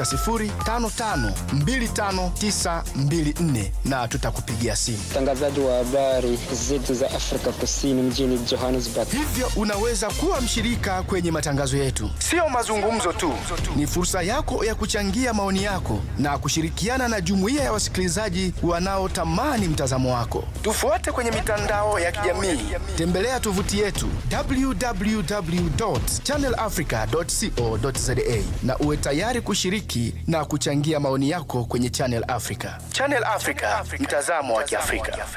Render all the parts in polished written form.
05525924 na tutakupigia simu. Mtangazaji wa habari zetu za Afrika Kusini mjini Johannesburg. Hivyo unaweza kuwa mshirika kwenye matangazo yetu. Sio mazungumzo tu, ni fursa yako ya kuchangia maoni yako na kushirikiana na jumuiya ya wasikilizaji wanaotamani mtazamo wako. Tufuate kwenye mitandao ya kijamii. Tembelea tovuti yetu www.channelafrica.co.za na uwe tayari kushiriki na kuchangia maoni yako kwenye Channel Africa. Channel Africa, mtazamo wa Kiafrika.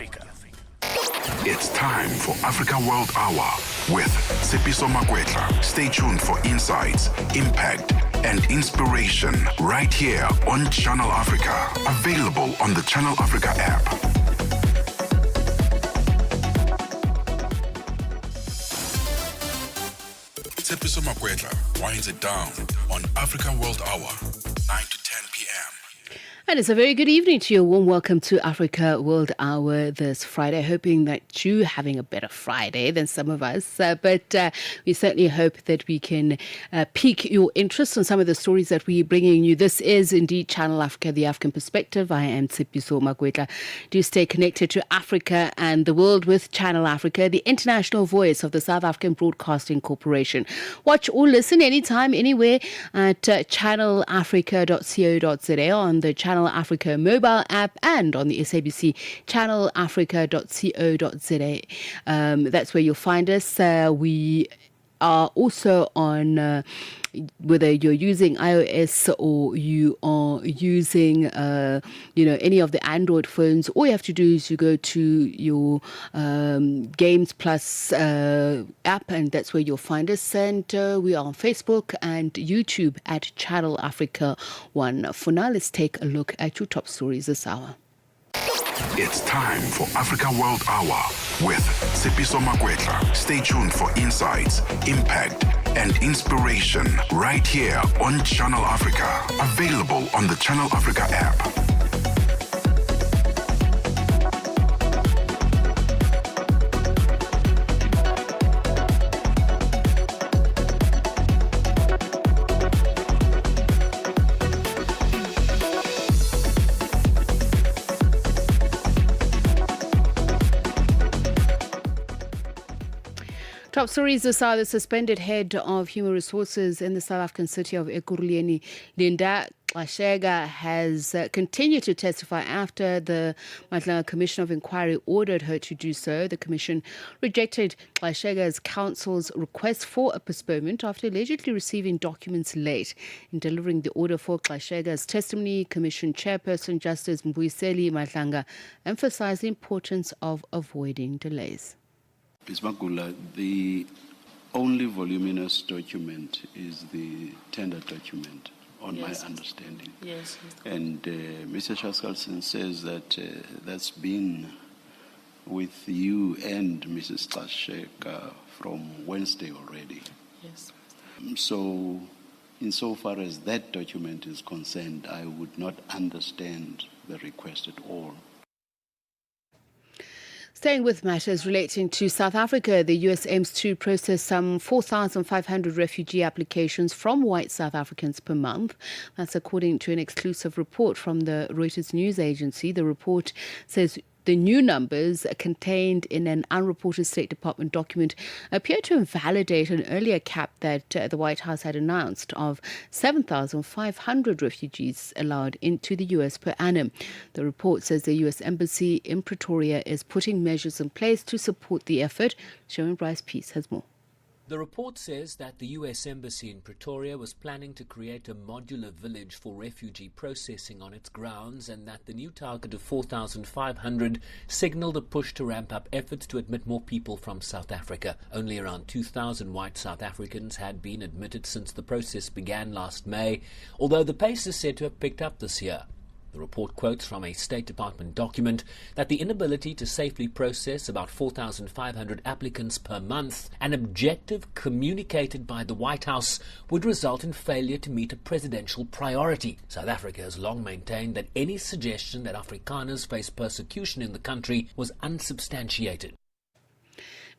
It's time for Africa World Hour with Tsepiso Makwetla. Stay tuned for insights, impact, and inspiration right here on Channel Africa. Available on the Channel Africa app. Tsepiso Makwetla winds it down on Africa World Hour, 9 to 10 p.m. And it's a very good evening to you. A warm welcome to Africa World Hour this Friday. Hoping that you're having a better Friday than some of us. But we certainly hope that we can pique your interest on some of the stories that we're bringing you. This is indeed Channel Africa, the African Perspective. I am Tsepiso Makwetla. Do stay connected to Africa and the world with Channel Africa, the international voice of the South African Broadcasting Corporation. Watch or listen anytime, anywhere at channelafrica.co.za, on the Channel Africa mobile app, and on the SABC channelafrica.co.za. That's where you'll find us. We are also on, whether you're using iOS or you are using, any of the Android phones, all you have to do is you go to your Games Plus app, and that's where you'll find us. And we are on Facebook and YouTube at Channel Africa 1. For now, let's take a look at your top stories this hour. It's time for Africa World Hour with Tsepiso Makwetla. Stay tuned for insights, impact, and inspiration right here on Channel Africa. Available on the Channel Africa app. Top stories this hour. The suspended head of human resources in the South African city of Ekurhuleni, Linda Xashega, has continued to testify after the Matlanga Commission of Inquiry ordered her to do so. The commission rejected Xashega's counsel's request for a postponement after allegedly receiving documents late. In delivering the order for Xashega's testimony, Commission Chairperson Justice Mbuyiseli Matlanga emphasized the importance of avoiding delays. Ms. Magula, the only voluminous document is the tender document, on my understanding. Yes. And Mr. Shaskalson says that that's been with you and Mrs. Xashega from Wednesday already. Yes. So, insofar as that document is concerned, I would not understand the request at all. Staying with matters relating to South Africa, the U.S. aims to process some 4,500 refugee applications from white South Africans per month. That's according to an exclusive report from the Reuters news agency. The report says the new numbers contained in an unreported State Department document appear to invalidate an earlier cap that the White House had announced of 7,500 refugees allowed into the U.S. per annum. The report says the U.S. Embassy in Pretoria is putting measures in place to support the effort. Sharon Bryce Peace has more. The report says that the U.S. Embassy in Pretoria was planning to create a modular village for refugee processing on its grounds, and that the new target of 4,500 signaled a push to ramp up efforts to admit more people from South Africa. Only around 2,000 white South Africans had been admitted since the process began last May, although the pace is said to have picked up this year. The report quotes from a State Department document that the inability to safely process about 4,500 applicants per month, an objective communicated by the White House, would result in failure to meet a presidential priority. South Africa has long maintained that any suggestion that Afrikaners face persecution in the country was unsubstantiated.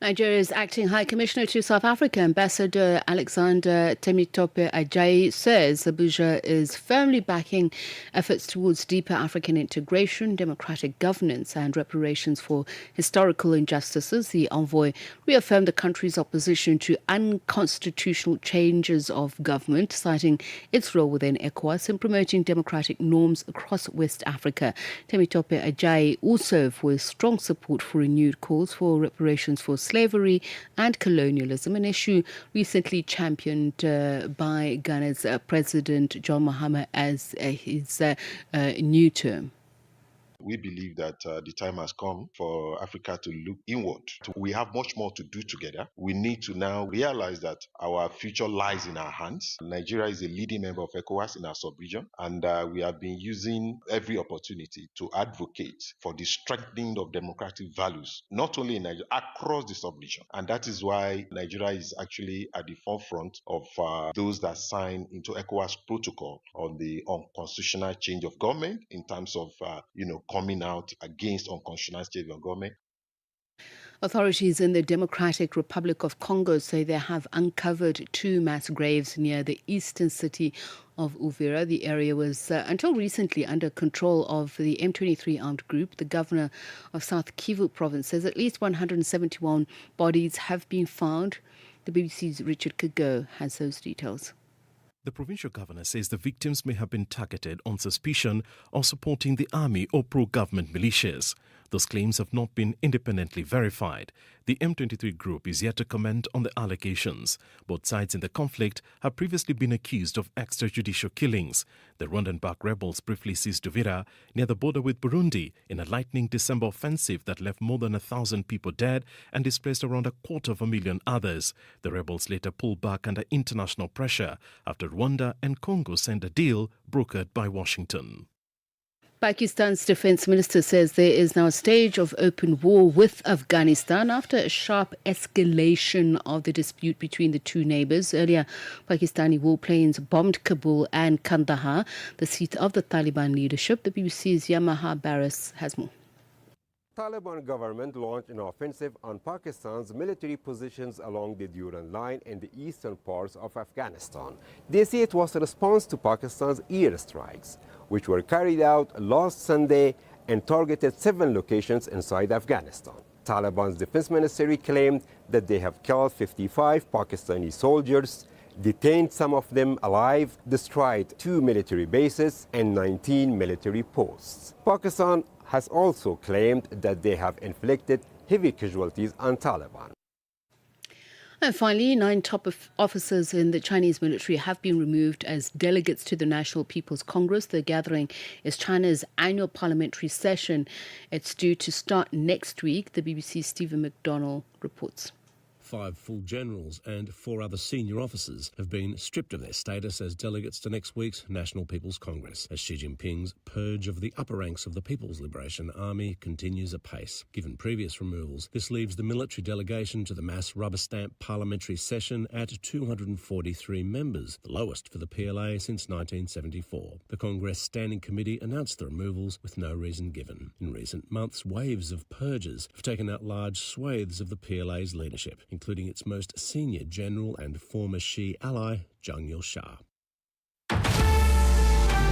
Nigeria's acting High Commissioner to South Africa, Ambassador Alexander Temitope Ajayi, says Abuja is firmly backing efforts towards deeper African integration, democratic governance and reparations for historical injustices. The envoy reaffirmed the country's opposition to unconstitutional changes of government, citing its role within ECOWAS in promoting democratic norms across West Africa. Temitope Ajayi also voiced strong support for renewed calls for reparations for slavery and colonialism, an issue recently championed by Ghana's President John Mahama as his new term. We believe that the time has come for Africa to look inward. We have much more to do together. We need to now realize that our future lies in our hands. Nigeria is a leading member of ECOWAS in our sub-region, and we have been using every opportunity to advocate for the strengthening of democratic values, not only in Nigeria, across the sub-region. And that is why Nigeria is actually at the forefront of those that sign into ECOWAS protocol on the unconstitutional change of government in terms of, coming out against unconstitutional change of government. Authorities in the Democratic Republic of Congo say they have uncovered 2 mass graves near the eastern city of Uvira. The area was, until recently, under control of the M23 armed group. The governor of South Kivu province says at least 171 bodies have been found. The BBC's Richard Kago has those details. The provincial governor says the victims may have been targeted on suspicion of supporting the army or pro-government militias. Those claims have not been independently verified. The M23 group is yet to comment on the allegations. Both sides in the conflict have previously been accused of extrajudicial killings. The Rwandan-backed rebels briefly seized Uvira near the border with Burundi in a lightning December offensive that left more than 1,000 people dead and displaced around 250,000 others. The rebels later pulled back under international pressure after Rwanda and Congo signed a deal brokered by Washington. Pakistan's defense minister says there is now a stage of open war with Afghanistan after a sharp escalation of the dispute between the two neighbours. Earlier, Pakistani warplanes bombed Kabul and Kandahar, the seat of the Taliban leadership. The BBC's Yamaha Barris has more. Taliban government launched an offensive on Pakistan's military positions along the Durand Line in the eastern parts of Afghanistan. They say it was a response to Pakistan's airstrikes, which were carried out last Sunday and targeted 7 locations inside Afghanistan. Taliban's defense ministry claimed that they have killed 55 Pakistani soldiers, detained some of them alive, destroyed 2 military bases and 19 military posts. Pakistan has also claimed that they have inflicted heavy casualties on Taliban. And finally, 9 top officers in the Chinese military have been removed as delegates to the National People's Congress. The gathering is China's annual parliamentary session. It's due to start next week. The BBC's Stephen McDonnell reports. 5 full generals and 4 other senior officers have been stripped of their status as delegates to next week's National People's Congress, as Xi Jinping's purge of the upper ranks of the People's Liberation Army continues apace. Given previous removals, this leaves the military delegation to the mass rubber-stamp parliamentary session at 243 members, the lowest for the PLA since 1974. The Congress Standing Committee announced the removals with no reason given. In recent months, waves of purges have taken out large swathes of the PLA's leadership, including its most senior general and former Xi ally, Zhang Youxia.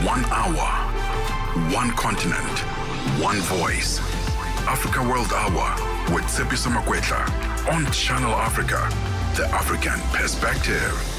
1 hour, 1 continent, 1 voice. Africa World Hour with Tsepiso Makwetla on Channel Africa, the African perspective.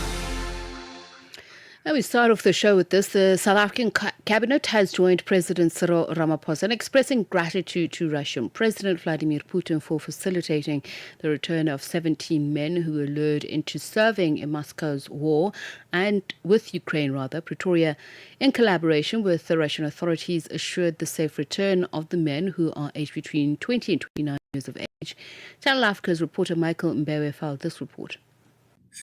Now we start off the show with this. The South African cabinet has joined President Cyril Ramaphosa in expressing gratitude to Russian President Vladimir Putin for facilitating the return of 17 men who were lured into serving in Moscow's war and with Ukraine. Pretoria, in collaboration with the Russian authorities, assured the safe return of the men who are aged between 20 and 29 years of age. Channel Africa's reporter Michael Mbewe filed this report.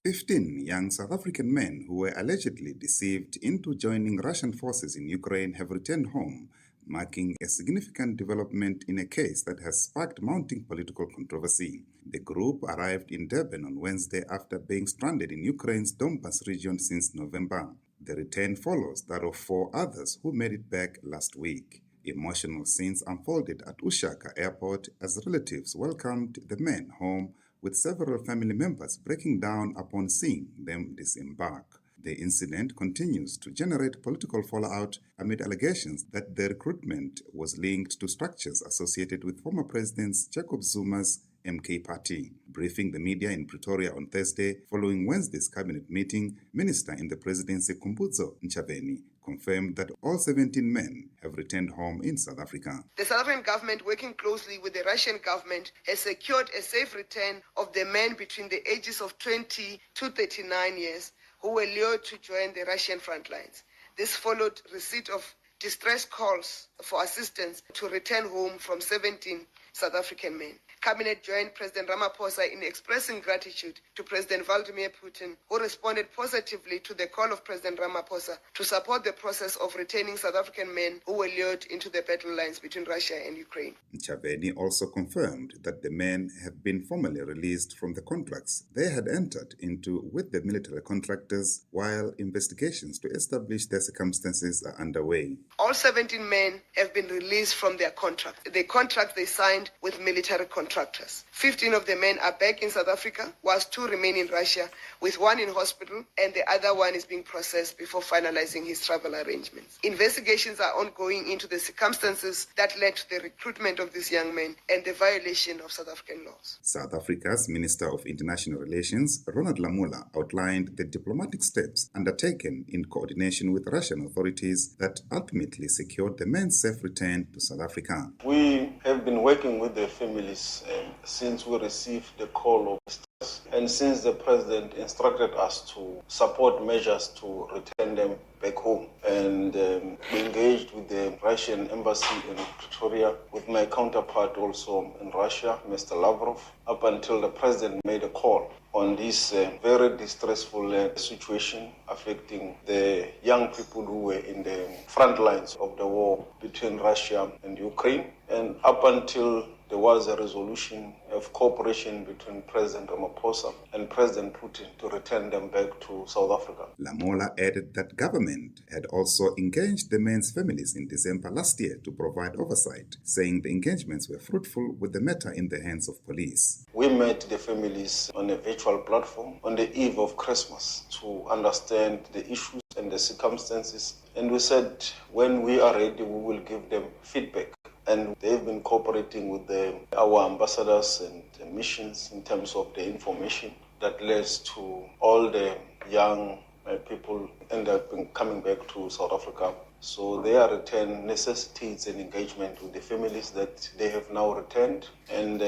15 young South African men who were allegedly deceived into joining Russian forces in Ukraine have returned home, marking a significant development in a case that has sparked mounting political controversy. The group arrived in Durban on Wednesday after being stranded in Ukraine's Donbas region since November. The return follows that of 4 others who made it back last week. Emotional scenes unfolded at Ushaka Airport as relatives welcomed the men home with several family members breaking down upon seeing them disembark. The incident continues to generate political fallout amid allegations that the recruitment was linked to structures associated with former President Jacob Zuma's MK party. Briefing the media in Pretoria on Thursday following Wednesday's cabinet meeting, Minister in the Presidency Khumbudzo Ntshavheni confirmed that all 17 men have returned home in South Africa. The South African government, working closely with the Russian government, has secured a safe return of the men between the ages of 20 to 39 years who were lured to join the Russian front lines. This followed receipt of distress calls for assistance to return home from 17 South African men. Cabinet joined President Ramaphosa in expressing gratitude to President Vladimir Putin, who responded positively to the call of President Ramaphosa to support the process of returning South African men who were lured into the battle lines between Russia and Ukraine. Ntshavheni also confirmed that the men have been formally released from the contracts they had entered into with the military contractors while investigations to establish their circumstances are underway. All 17 men have been released from their contracts. The contracts they signed with military contractors. 15 of the men are back in South Africa, whilst 2 remain in Russia, with 1 in hospital and the other 1 is being processed before finalizing his travel arrangements. Investigations are ongoing into the circumstances that led to the recruitment of these young men and the violation of South African laws. South Africa's Minister of International Relations, Ronald Lamola, outlined the diplomatic steps undertaken in coordination with Russian authorities that ultimately secured the men's safe return to South Africa. We have been working with the families since we received the call of distress and since the President instructed us to support measures to return them back home. And we engaged with the Russian embassy in Pretoria, with my counterpart also in Russia, Mr. Lavrov, up until the President made a call on this very distressful situation affecting the young people who were in the front lines of the war between Russia and Ukraine. And up until there was a resolution of cooperation between President Ramaphosa and President Putin to return them back to South Africa. Lamola added that government had also engaged the men's families in December last year to provide oversight, saying the engagements were fruitful with the matter in the hands of police. We met the families on a virtual platform on the eve of Christmas to understand the issues and the circumstances. And we said, when we are ready, we will give them feedback. And they've been cooperating with our ambassadors and missions in terms of the information that leads to all the young people end up coming back to South Africa. So their return necessitates an engagement with the families that they have now returned. And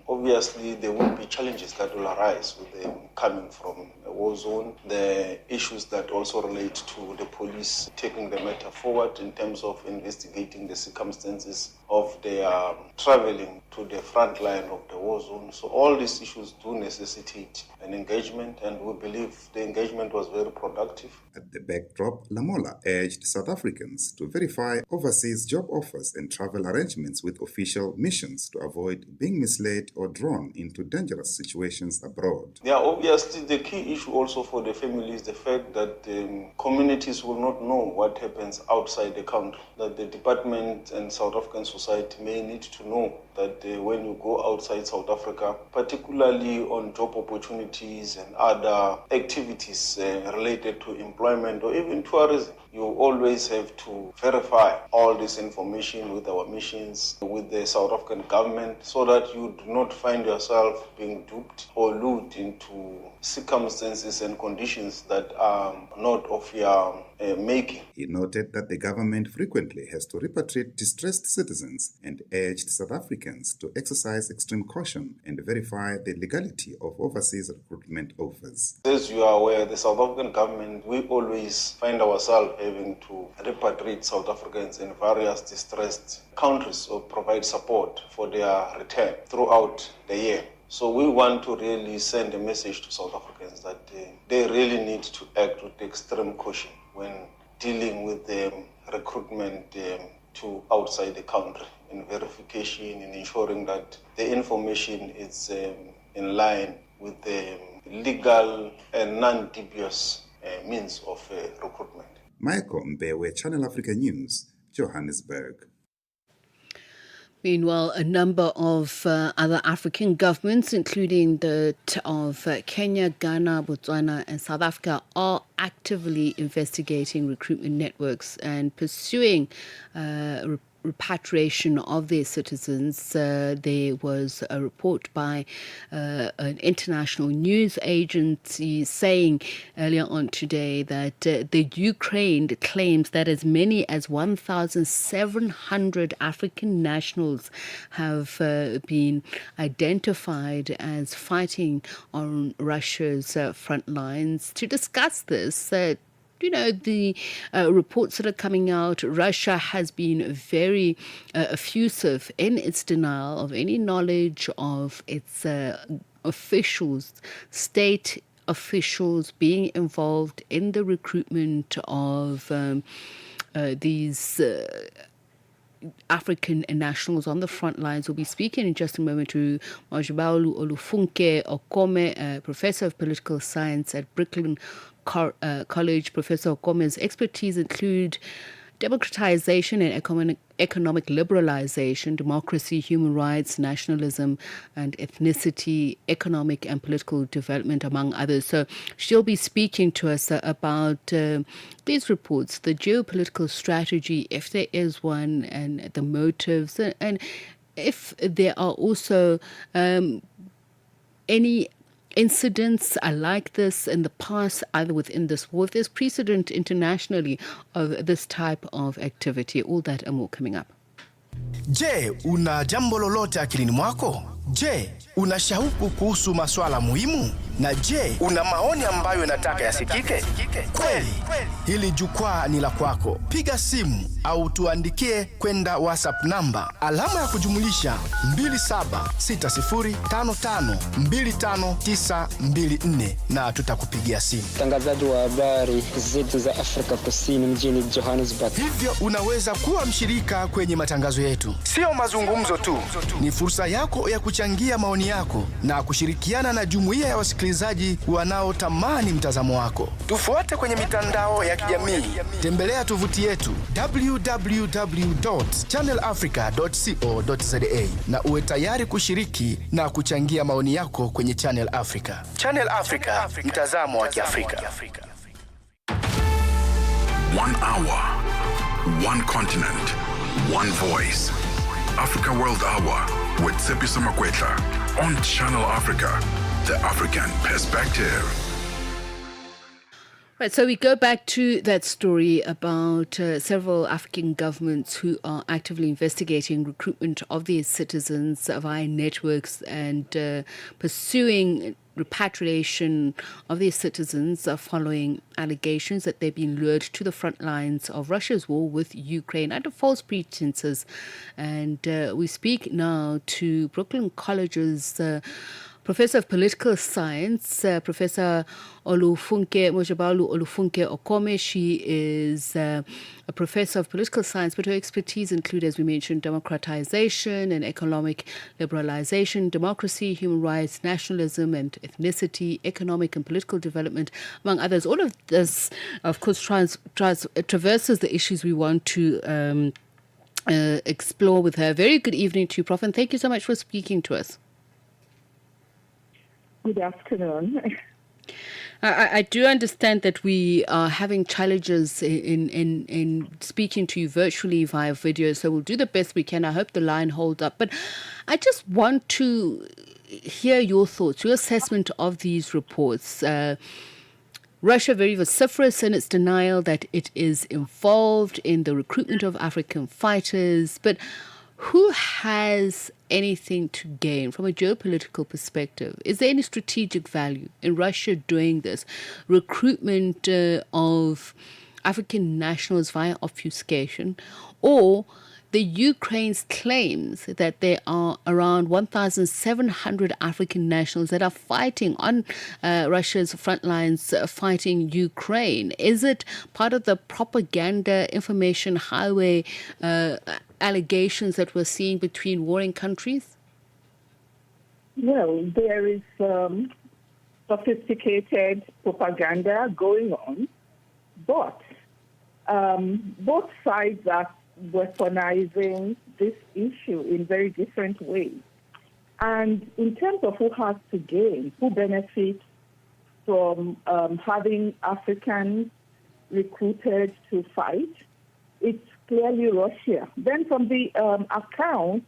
obviously there will be challenges that will arise with them coming from a war zone. The issues that also relate to the police taking the matter forward in terms of investigating the circumstances of their traveling to the front line of the war zone. So all these issues do necessitate an engagement, and we believe the engagement was very productive. At the backdrop, Lamola urged South Africans to verify overseas job offers and travel arrangements with official missions to avoid being misled or drawn into dangerous situations abroad. Yeah, obviously the key issue also for the family is the fact that communities will not know what happens outside the country, that the department and South African society may need to know that when you go outside South Africa, particularly on job opportunities and other activities related to employment or even tourism, you always have to verify all this information with our missions, with the South African government, so that you do not find yourself being duped or lured into circumstances and conditions that are not of your making. He noted that the government frequently has to repatriate distressed citizens and urged South Africans to exercise extreme caution and verify the legality of overseas recruitment offers. As you are aware, the South African government, we always find ourselves having to repatriate South Africans in various distressed countries or provide support for their return throughout the year. So we want to really send a message to South Africans that they really need to act with extreme caution when dealing with the recruitment to outside the country, in verification, in ensuring that the information is in line with the legal and non-dubious means of recruitment. Michael Mbewe, Channel Africa News, Johannesburg. Meanwhile, a number of other African governments, including that of Kenya, Ghana, Botswana and South Africa, are actively investigating recruitment networks and pursuing repatriation of their citizens. There was a report by an international news agency saying earlier on today that the Ukraine claims that as many as 1,700 African nationals have been identified as fighting on Russia's front lines. To discuss this, the reports that are coming out, Russia has been very effusive in its denial of any knowledge of its officials, state officials being involved in the recruitment of these African nationals on the front lines. We'll be speaking in just a moment to Majubaulu Olufunke Okome, Professor of Political Science at Brooklyn College. Professor Okome's expertise include democratization and economic liberalization, democracy, human rights, nationalism and ethnicity, economic and political development, among others. So she'll be speaking to us about these reports, the geopolitical strategy, if there is one, and the motives, and if there are also any incidents like this in the past, either within this war, if there's precedent internationally of this type of activity. All that and more coming up. Je, una jambo lolote akilini mwako? Je, una shauku kuhusu masuala muhimu? Na je, una maoni ambayo unataka yasikike? Kweli, hili jukwaa ni la kwako. Piga simu au tuandikie kwenda WhatsApp namba alama ya kujumulisha 2760552594 na tutakupigia simu. Mtangazaji wa habari zetu za Afrika Kusini mjini Johannesburg. Hivyo unaweza kuwa mshirika kwenye matangazo yetu. Sio mazungumzo tu, ni fursa yako ya kuchangia maoni yako na kushirikiana na jumuiya ya wasikilizaji wanaotamani mtazamo wako. Tufuate kwenye mitandao ya kijamii. Tembelea tovuti yetu www.channelafrica.co.za na uwe tayari kushiriki na kuchangia maoni yako kwenye Channel Africa. Channel Africa, mtazamo wa Kiafrika. 1 hour, 1 continent, 1 voice. Africa World Hour with Tsepiso Makwetla on Channel Africa, the African perspective. Right, so we go back to that story about several African governments who are actively investigating recruitment of their citizens via networks and pursuing repatriation of their citizens following allegations that they've been lured to the front lines of Russia's war with Ukraine under false pretenses. And we speak now to Brooklyn College's Professor of Political Science, Professor Mojabalu Olufunke Okome. She is a professor of political science, but her expertise include, as we mentioned, democratization and economic liberalization, democracy, human rights, nationalism and ethnicity, economic and political development, among others. All of this, of course, traverses the issues we want to explore with her. Very good evening to you, Prof, and thank you so much for speaking to us. Good afternoon. I do understand that we are having challenges in speaking to you virtually via video, so we'll do the best we can. I hope the line holds up. But I just want to hear your thoughts, your assessment of these reports. Russia very vociferous in its denial that it is involved in the recruitment of African fighters, but who has anything to gain from a geopolitical perspective? Is there any strategic value in Russia doing this recruitment of African nationals via obfuscation, or the Ukraine's claims that there are around 1,700 African nationals that are fighting on Russia's front lines, fighting Ukraine? Is it part of the propaganda information highway allegations that we're seeing between warring countries? Well, there is sophisticated propaganda going on, but both sides are weaponizing this issue in very different ways. And in terms of who has to gain, who benefits from having Africans recruited to fight, it's clearly Russia. Then from the accounts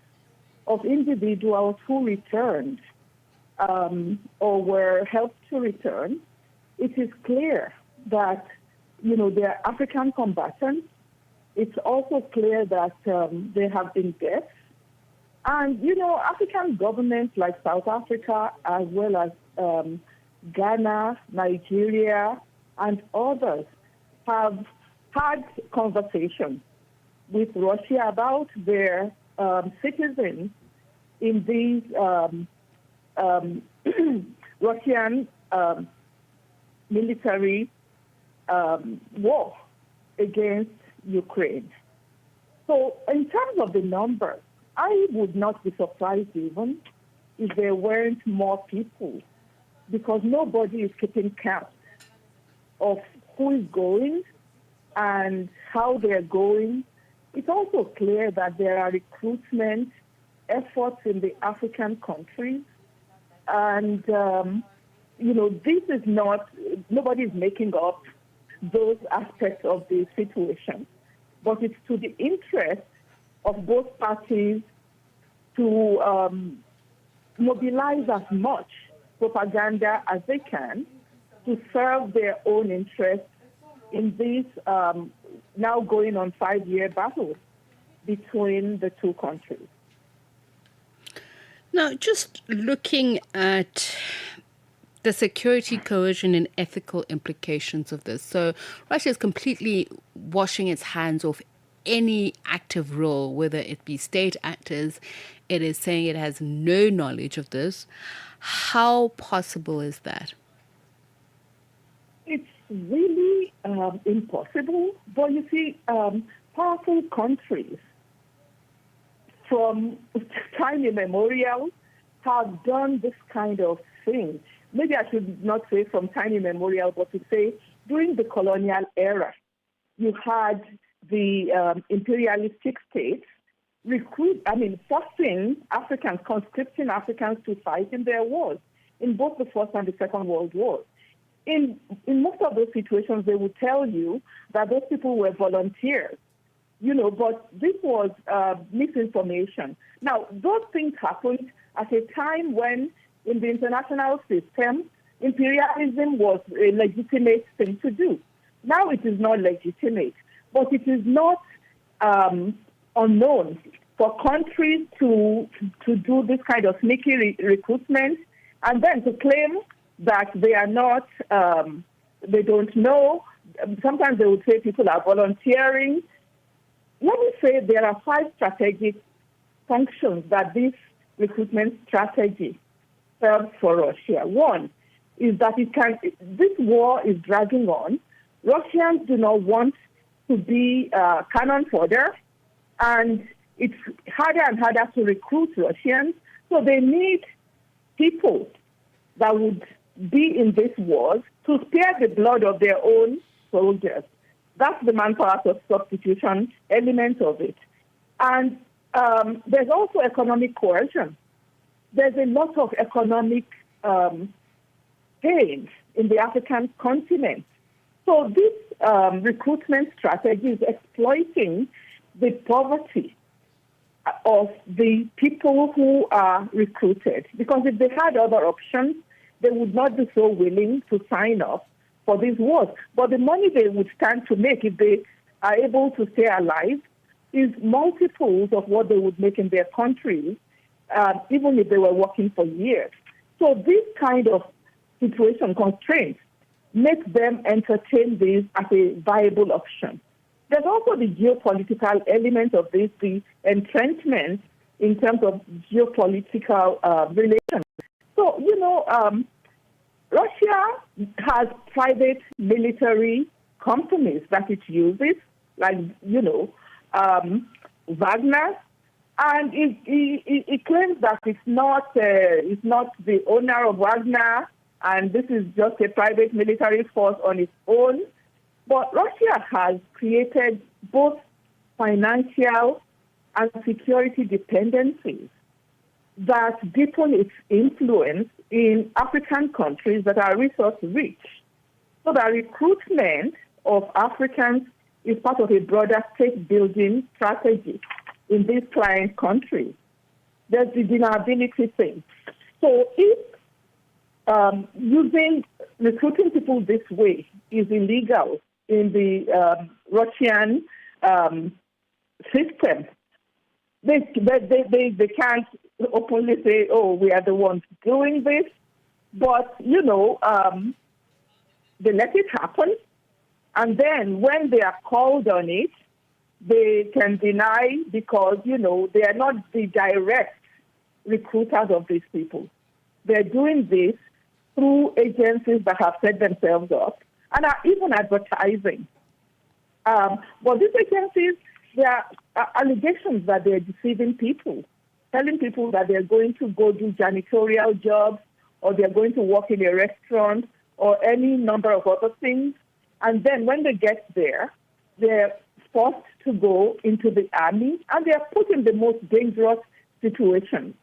of individuals who returned or were helped to return, it is clear that, they're African combatants. It's also clear that there have been deaths. And, African governments like South Africa, as well as Ghana, Nigeria, and others have had conversations with Russia about their citizens in these Russian military war against Ukraine. So in terms of the numbers, I would not be surprised even if there weren't more people, because nobody is keeping count of who is going and how they're going. It's also clear that there are recruitment efforts in the African countries. And, this is not, nobody is making up those aspects of the situation. But it's to the interest of both parties to mobilize as much propaganda as they can to serve their own interests in this now going on 5-year battle between the two countries. Now, just looking at the security coercion and ethical implications of this. So Russia is completely washing its hands off any active role, whether it be state actors. It is saying it has no knowledge of this. How possible is that? It's really impossible. But you see, powerful countries from time immemorial have done this kind of thing. Maybe I should not say from time immemorial, but to say during the colonial era, you had the imperialistic states forcing Africans, conscripting Africans to fight in their wars, in both the First and the Second World War. In most of those situations, they would tell you that those people were volunteers, but this was misinformation. Now, those things happened at a time when, in the international system, imperialism was a legitimate thing to do. Now it is not legitimate, but it is not unknown for countries to do this kind of sneaky recruitment and then to claim that they are not, they don't know. Sometimes they would say people are volunteering. Let me say there are 5 strategic functions that this recruitment strategy serves for Russia. One is that this war is dragging on. Russians do not want to be cannon fodder, and it's harder and harder to recruit Russians. So they need people that would be in these wars to spare the blood of their own soldiers. That's the manpower substitution element of it. And there's also economic coercion. There's a lot of economic gains in the African continent. So this recruitment strategy is exploiting the poverty of the people who are recruited. Because if they had other options, they would not be so willing to sign up for these wars. But the money they would stand to make if they are able to stay alive is multiples of what they would make in their countries, even if they were working for years. So this kind of situation constraints makes them entertain this as a viable option. There's also the geopolitical element of this, the entrenchment in terms of geopolitical relations. So, Russia has private military companies that it uses, like, Wagner, and it claims that it's not the owner of Wagner, and this is just a private military force on its own. But Russia has created both financial, and security dependencies that deepen its influence in African countries that are resource-rich. So the recruitment of Africans is part of a broader state-building strategy in these client countries. There's the deniability thing. So if recruiting people this way is illegal in the Russian system, they can't openly say, oh, we are the ones doing this. But, they let it happen. And then when they are called on it, they can deny because, they are not the direct recruiters of these people. They're doing this through agencies that have set themselves up and are even advertising. But these agencies, there are allegations that they're deceiving people, telling people that they're going to go do janitorial jobs or they're going to work in a restaurant or any number of other things. And then when they get there, they're forced to go into the army and they're put in the most dangerous situations.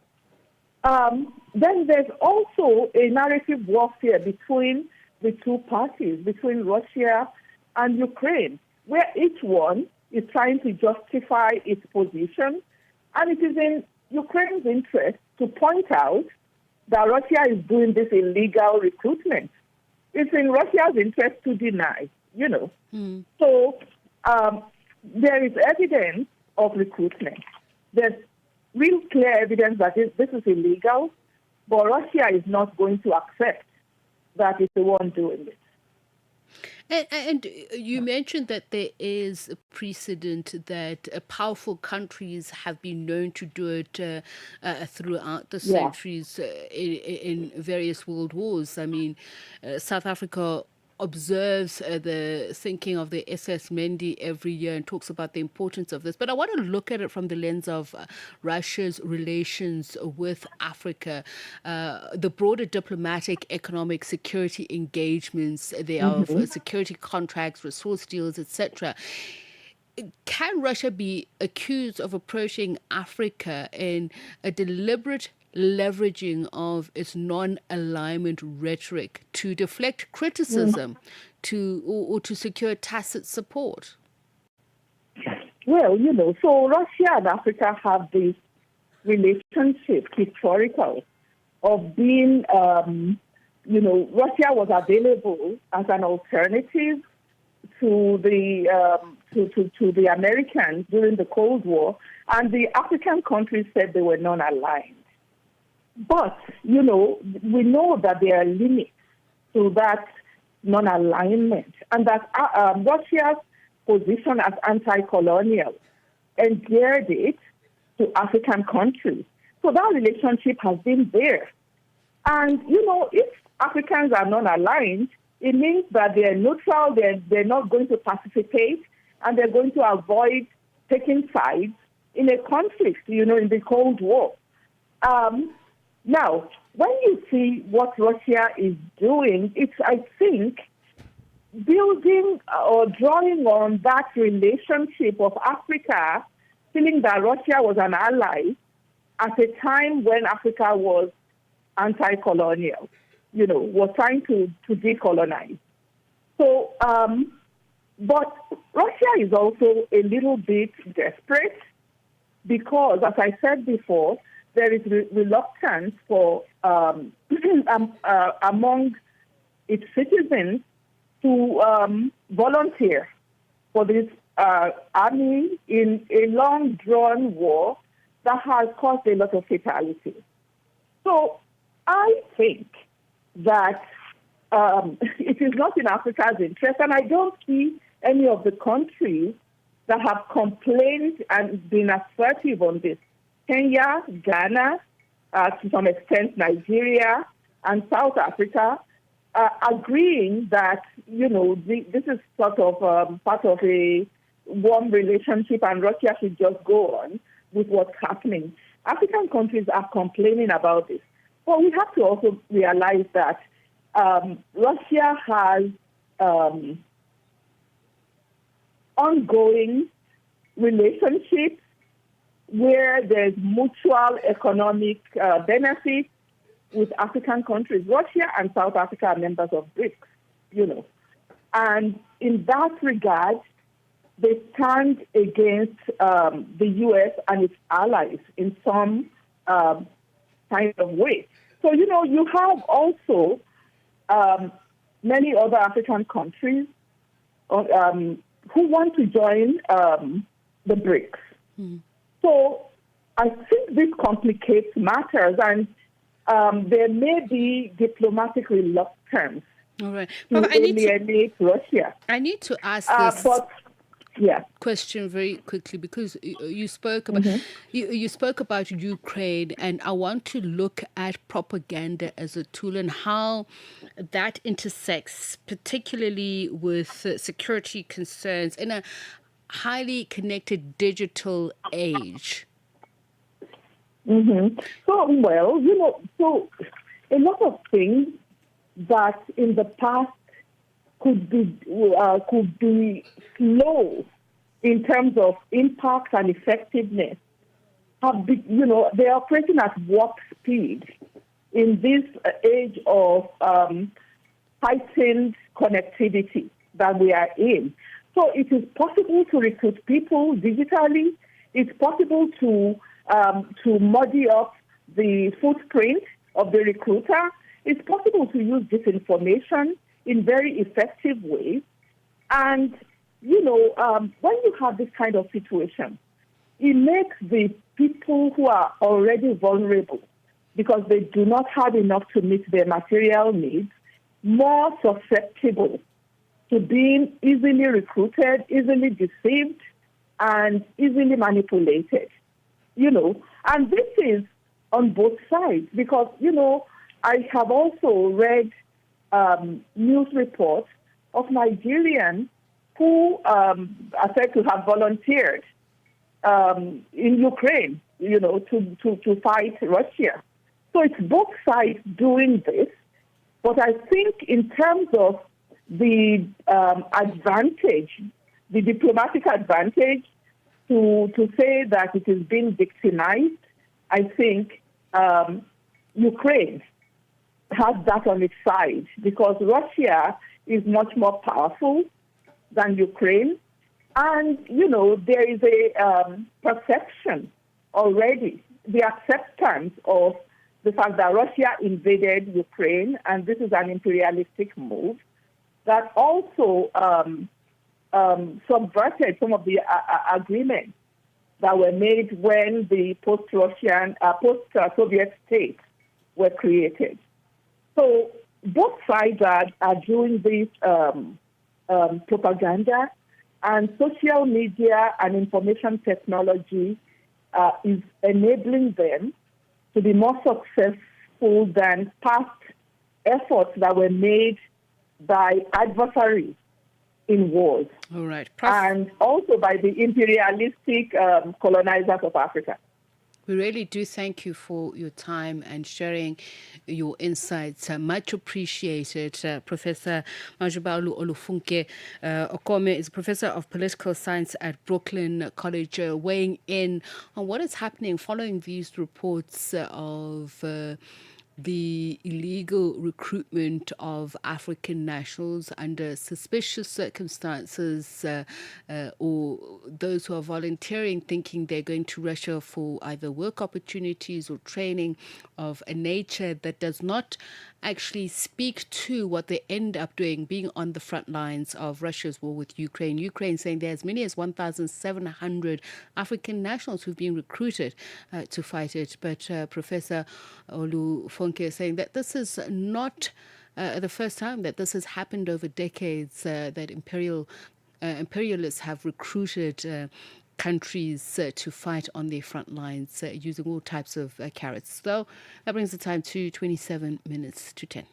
Then there's also a narrative warfare between the two parties, between Russia and Ukraine, where each one is trying to justify its position. And it is in Ukraine's interest to point out that Russia is doing this illegal recruitment. It's in Russia's interest to deny, So there is evidence of recruitment. There's real clear evidence that this is illegal, but Russia is not going to accept that it's the one doing it. And you mentioned that there is a precedent that powerful countries have been known to do it throughout the centuries in various world wars. I mean, South Africa observes the sinking of the SS Mendi every year and talks about the importance of this. But I want to look at it from the lens of Russia's relations with Africa, the broader diplomatic, economic, security engagements thereof, security contracts, resource deals, etc. Can Russia be accused of approaching Africa in a deliberate leveraging of its non-alignment rhetoric to deflect criticism or to secure tacit support? Well, so Russia and Africa have this relationship, historical, of being, Russia was available as an alternative to the Americans during the Cold War, and the African countries said they were non-aligned. But, we know that there are limits to that non-alignment and that Russia's position as anti-colonial endeared it to African countries. So that relationship has been there. And, if Africans are non-aligned, it means that they're neutral, they're not going to participate, and they're going to avoid taking sides in a conflict, in the Cold War. Now, when you see what Russia is doing, it's, I think, building or drawing on that relationship of Africa, feeling that Russia was an ally at a time when Africa was anti-colonial, was trying to decolonize. So, but Russia is also a little bit desperate because, as I said before, there is reluctance for among its citizens to volunteer for this army in a long-drawn war that has caused a lot of fatalities. So I think that it is not in Africa's interest, and I don't see any of the countries that have complained and been assertive on this. Kenya, Ghana, to some extent Nigeria, and South Africa, agreeing that, this is sort of part of a warm relationship and Russia should just go on with what's happening. African countries are complaining about this. But we have to also realize that Russia has ongoing relationships where there's mutual economic benefit with African countries. Russia and South Africa are members of BRICS, And in that regard, they stand against the U.S. and its allies in some kind of way. So, you have also many other African countries who want to join the BRICS. Mm. So I think this complicates matters, and there may be diplomatic reluctance to alienate Russia. I need to ask this question very quickly, because you spoke about you spoke about Ukraine, and I want to look at propaganda as a tool and how that intersects, particularly with security concerns in a highly connected digital age. Mm-hmm. So a lot of things that in the past could be slow in terms of impact and effectiveness have been, they're operating at warp speed in this age of heightened connectivity that we are in. So it is possible to recruit people digitally. It's possible to muddy up the footprint of the recruiter. It's possible to use disinformation in very effective ways. And, when you have this kind of situation, it makes the people who are already vulnerable because they do not have enough to meet their material needs more susceptible to being easily recruited, easily deceived, and easily manipulated. And this is on both sides because, I have also read news reports of Nigerians who are said to have volunteered in Ukraine, to fight Russia. So it's both sides doing this. But I think in terms of the advantage, the diplomatic advantage to say that it is being victimized, I think Ukraine has that on its side because Russia is much more powerful than Ukraine. And, there is a perception already, the acceptance of the fact that Russia invaded Ukraine, and this is an imperialistic move, that also subverted some of the agreements that were made when the post-Soviet states were created. So both sides are doing this propaganda, and social media and information technology is enabling them to be more successful than past efforts that were made by adversaries in wars. All right. And also by the imperialistic colonizers of Africa. We really do thank you for your time and sharing your insights. Much appreciated. Professor Majubalu Olufunke Okome is Professor of Political Science at Brooklyn College, weighing in on what is happening following these reports of the illegal recruitment of African nationals under suspicious circumstances, or those who are volunteering thinking they're going to Russia for either work opportunities or training of a nature that does not actually speak to what they end up doing, being on the front lines of Russia's war with Ukraine. Ukraine saying there are as many as 1,700 African nationals who've been recruited to fight it. But Professor Olufunke is saying that this is not the first time that this has happened over decades, that imperialists have recruited countries to fight on their front lines using all types of carrots. So that brings the time to 27 minutes to 10.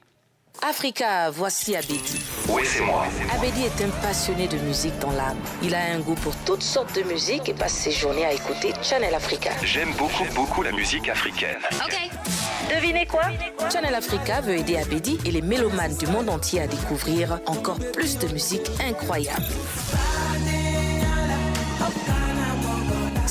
Africa, voici Abedi. Oui, c'est moi. Abedi est un passionné de musique dans l'âme. Il a un goût pour toutes sortes de musique et passe ses journées à écouter Channel Africa. J'aime beaucoup la musique africaine. OK. Devinez quoi? Channel Africa veut aider Abedi et les mélomanes du monde entier à découvrir encore plus de musique incroyable.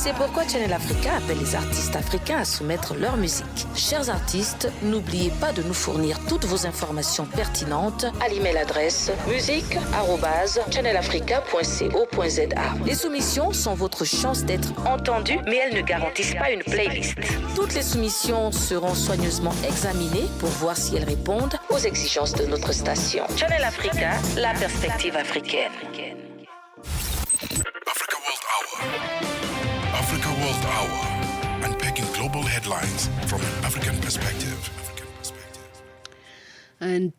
C'est pourquoi Channel Africa appelle les artistes africains à soumettre leur musique. Chers artistes, n'oubliez pas de nous fournir toutes vos informations pertinentes à l'email adresse musique@channelafrica.co.za. Les soumissions sont votre chance d'être entendues, mais elles ne garantissent pas une playlist. Toutes les soumissions seront soigneusement examinées pour voir si elles répondent aux exigences de notre station. Channel Africa, la perspective africaine. Africa World Hour, unpacking global headlines from an African perspective. And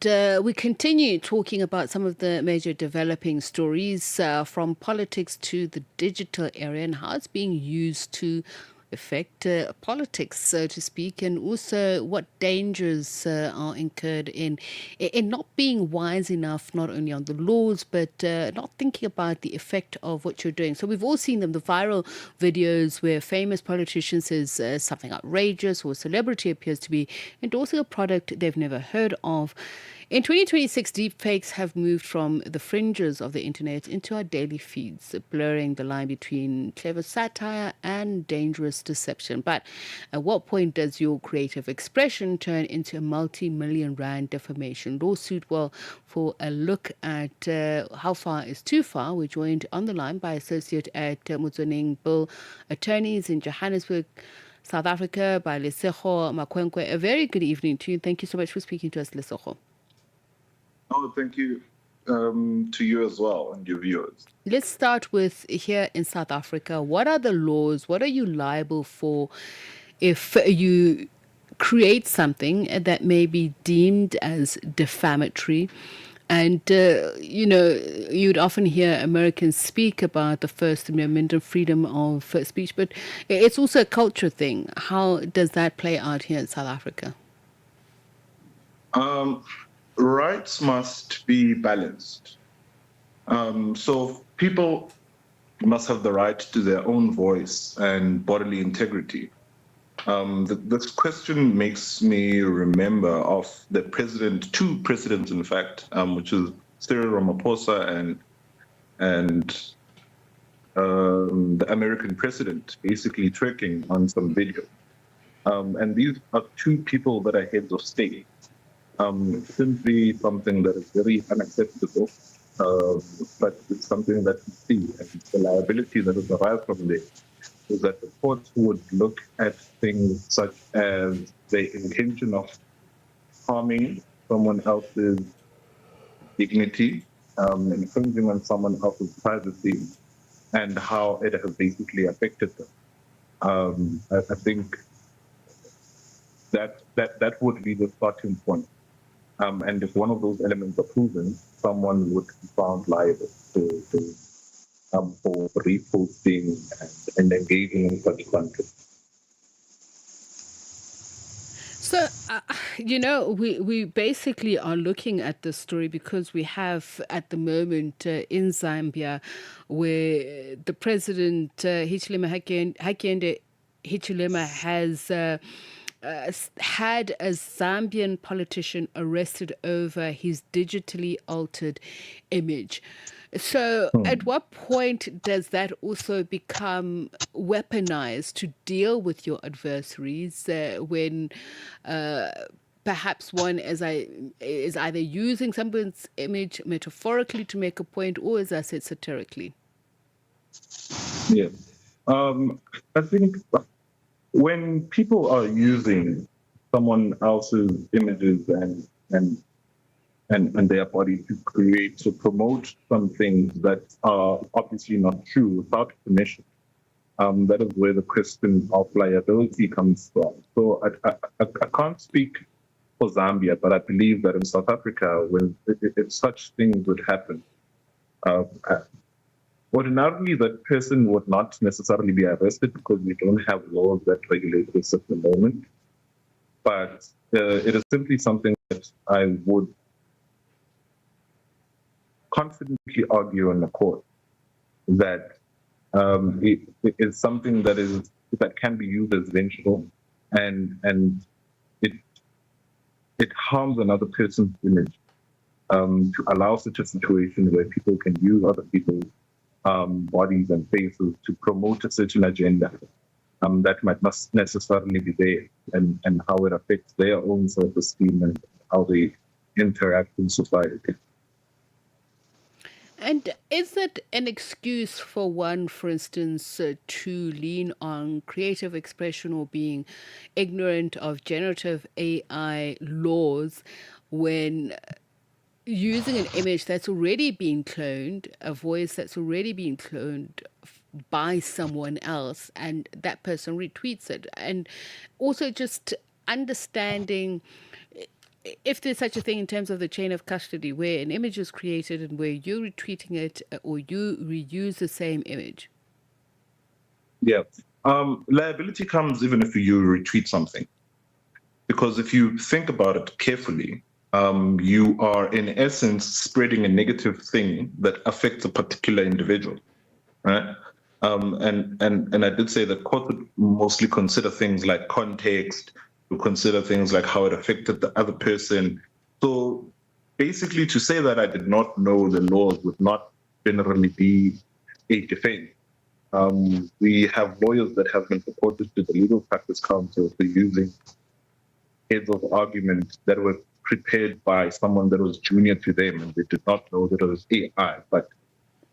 we continue talking about some of the major developing stories from politics to the digital area and how it's being used to affect politics, so to speak, and also what dangers are incurred in not being wise enough, not only on the laws, but not thinking about the effect of what you're doing. So we've all seen them, the viral videos where a famous politician says something outrageous, or a celebrity appears to be endorsing a product they've never heard of. In 2026, deepfakes have moved from the fringes of the internet into our daily feeds, blurring the line between clever satire and dangerous deception. But at what point does your creative expression turn into a multi-million rand defamation lawsuit? Well, for a look at how far is too far, we're joined on the line by associate at Mutsoning Bill Attorneys in Johannesburg, South Africa, by Tsepiso Makwetla. A very good evening to you. Thank you so much for speaking to us, Tsepiso. Oh, thank you to you as well and your viewers. Let's start with here in South Africa. What are the laws? What are you liable for if you create something that may be deemed as defamatory? And, you'd often hear Americans speak about the First Amendment and freedom of speech, but it's also a culture thing. How does that play out here in South Africa? Rights must be balanced. So people must have the right to their own voice and bodily integrity. This question makes me remember of two presidents, in fact, which is Cyril Ramaphosa and the American president, basically twerking on some video. And these are two people that are heads of state. Simply something that is very unacceptable, but it's something that we see. And the liability that is derived from this is that the courts would look at things such as the intention of harming someone else's dignity, infringing on someone else's privacy, and how it has basically affected them. I think that would be the starting point. And if one of those elements are proven, someone would be found liable for reposting and engaging in such content. So, we basically are looking at this story because we have at the moment in Zambia where the president, Hichilema Hakainde Hichilema, has had a Zambian politician arrested over his digitally altered image. So at what point does that also become weaponized to deal with your adversaries when perhaps one is either using someone's image metaphorically to make a point, or, as I said, satirically? Yeah. I think when people are using someone else's images and their body to promote some things that are obviously not true without permission, that is where the question of liability comes from. So I can't speak for Zambia, but I believe that in South Africa, when if such things would happen, ordinarily, that person would not necessarily be arrested because we don't have laws that regulate this at the moment. But it is simply something that I would confidently argue in the court that it is something that can be used as vengeful, and it harms another person's image to allow such a situation where people can use other people's bodies and faces to promote a certain agenda that might not necessarily be there, and how it affects their own self-esteem and how they interact in society. And is it an excuse for one, for instance, to lean on creative expression or being ignorant of generative AI laws when using an image that's already been cloned, a voice that's already been cloned by someone else, and that person retweets it? And also just understanding if there's such a thing in terms of the chain of custody, where an image is created and where you're retweeting it or you reuse the same image. Yeah. Liability comes even if you retweet something. Because if you think about it carefully, you are in essence spreading a negative thing that affects a particular individual, right? And I did say that court would mostly consider things like context, to consider things like how it affected the other person. So basically, to say that I did not know the laws would not generally be a defense. We have lawyers that have been reported to the Legal Practice Council for using heads of argument that were prepared by someone that was junior to them, and they did not know that it was AI. But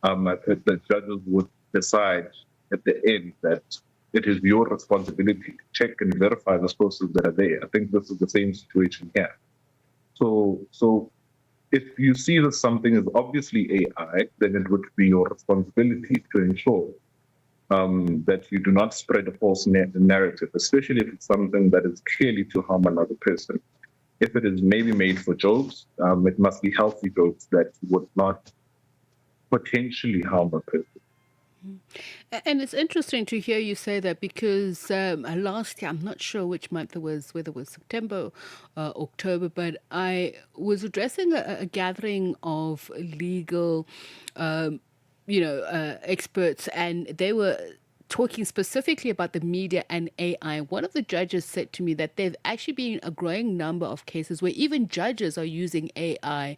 the judges would decide at the end that it is your responsibility to check and verify the sources that are there. I think this is the same situation here. So if you see that something is obviously AI, then it would be your responsibility to ensure that you do not spread a false narrative, especially if it's something that is clearly to harm another person. If it is maybe made for jokes, it must be healthy jokes that would not potentially harm a person. And it's interesting to hear you say that, because last year, I'm not sure which month it was, whether it was September, October, but I was addressing a gathering of legal, experts, and they were talking specifically about the media and AI. One of the judges said to me that there's actually been a growing number of cases where even judges are using AI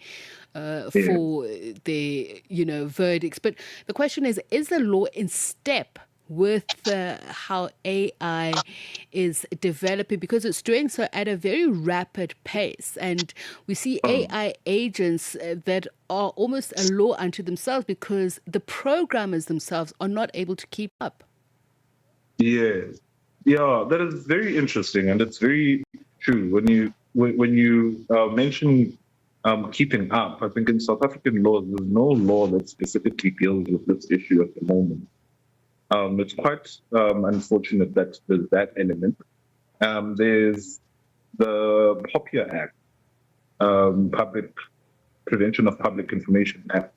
for their, verdicts. But the question is the law in step with how AI is developing? Because it's doing so at a very rapid pace. And we see AI agents that are almost a law unto themselves because the programmers themselves are not able to keep up. Yes. Yeah, that is very interesting, and it's very true. When you mention keeping up, I think in South African law, there's no law that specifically deals with this issue at the moment. It's quite unfortunate that there's that element. There's the POPIA Act, Public Prevention of Public Information Act,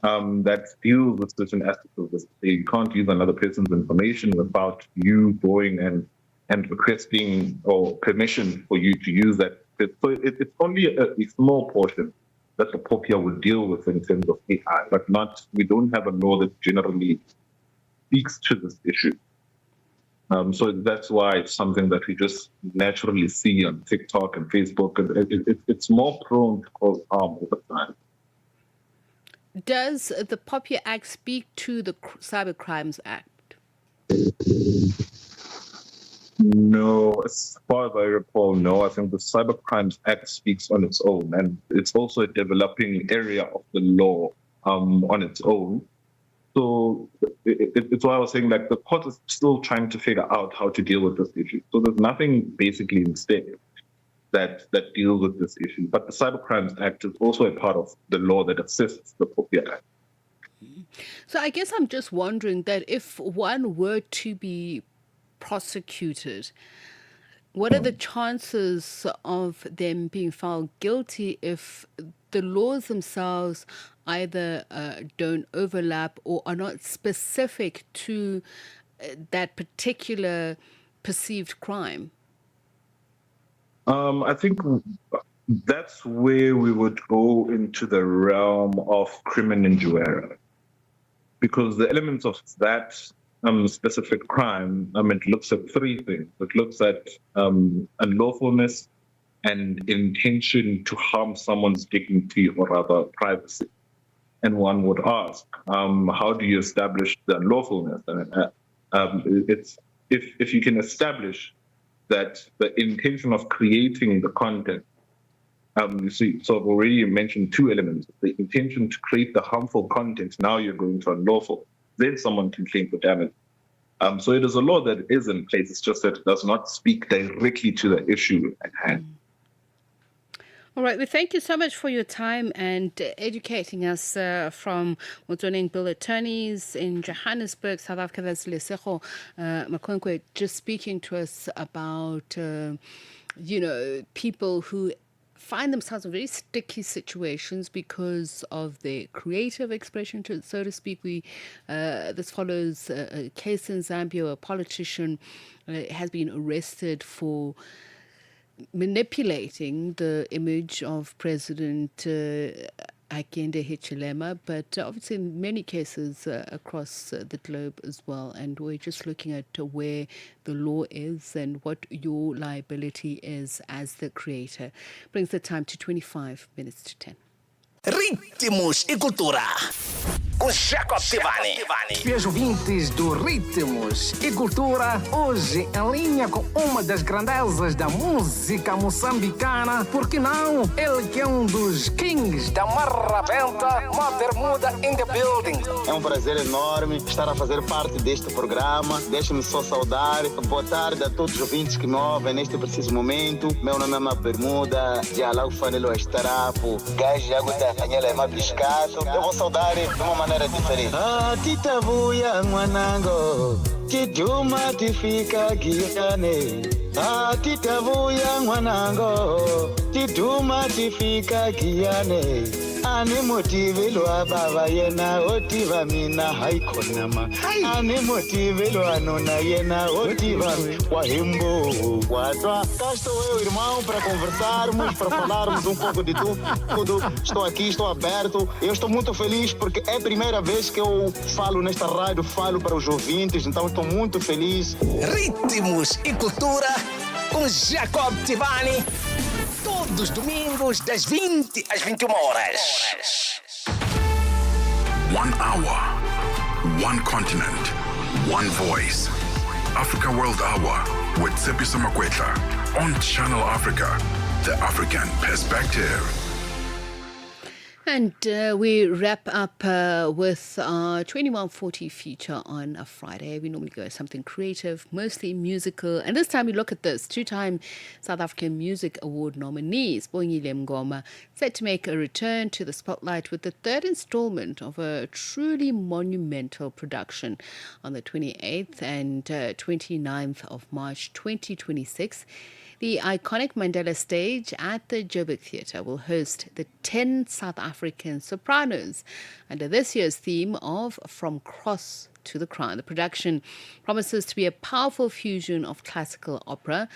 that deals with certain aspects of this. You can't use another person's information without you going and requesting or permission for you to use that. So it's only a small portion that the POPIA would deal with in terms of AI, but we don't have a law that generally speaks to this issue. So that's why it's something that we just naturally see on TikTok and Facebook. It's more prone to cause harm over time. Does the POPIA Act speak to the Cyber Crimes Act? No, as far as I recall, no. I think the Cyber Crimes Act speaks on its own, and it's also a developing area of the law on its own. So it's why I was saying, like, the court is still trying to figure out how to deal with this issue. So there's nothing basically in step that deals with this issue. But the Cyber Crimes Act is also a part of the law that assists the POPIA Act. So I guess I'm just wondering that if one were to be prosecuted, what are the chances of them being found guilty if the laws themselves either don't overlap or are not specific to that particular perceived crime? I think that's where we would go into the realm of crimen injuria, because the elements of that specific crime, it looks at three things. It looks at unlawfulness and intention to harm someone's dignity or rather privacy. And one would ask, how do you establish the lawfulness? It's if you can establish that the intention of creating the content, you see, so I've already mentioned two elements: the intention to create the harmful content. Now you're going to unlawful. Then someone can claim for damage. So it is a law that is in place. It's just that it does not speak directly to the issue at hand. All right, well, thank you so much for your time and educating us from Motsoneng Bill Attorneys in Johannesburg, South Africa. That's Tsepiso Makwetla, just speaking to us about, people who find themselves in very sticky situations because of their creative expression, so to speak. This follows a case in Zambia where a politician has been arrested for manipulating the image of President Hakainde Hichilema, but obviously in many cases across the globe as well. And we're just looking at where the law is and what your liability is as the creator. Brings the time to 25 minutes to 10. Ritmos e Cultura, com Jacob Tivani. Meus ouvintes do Ritmos e Cultura, hoje em linha com uma das grandezas da música moçambicana, porque não? Ele que é um dos kings da marrabenta, uma bermuda in the building. É um prazer enorme estar a fazer parte deste programa. Deixe-me só saudar. Boa tarde a todos os ouvintes que me ouvem neste preciso momento. Meu nome é Uma Bermuda, de Alau Fanelo Estarapo, Gás Água da Canhela é Mabiscato. Eu vou saudar de uma maneira diferente. Ah, tita buia, manango, tiduma tifika guiane. Ah, tita buia, manango, tiduma tifika guiane. Ani motive lo ababa yena otiva mina haikonama. Ani motive lo anona yena otiva wahimbo wadwa. Cá estou eu, irmão, para conversarmos, para falarmos um pouco de tudo. Estou aqui, estou aberto. Eu estou muito feliz porque é a primeira vez que eu falo nesta rádio, falo para os ouvintes, então estou muito feliz. Ritmos e Cultura com Jacob Tivani. Todos os domingos, das 20 às 21 horas. 1 hour, one continent, one voice. Africa World Hour with Tsepiso Makwetla on Channel Africa, the African perspective. And we wrap up with our 2140 feature on a Friday. We normally go with something creative, mostly musical. And this time we look at this. 2-time South African Music Award nominees, Sibongile Mngoma, set to make a return to the spotlight with the third installment of a truly monumental production on the 28th and 29th of March 2026. The iconic Mandela stage at the Joburg Theatre will host the 10 South African sopranos under this year's theme of From Cross to the Crown. The production promises to be a powerful fusion of classical opera,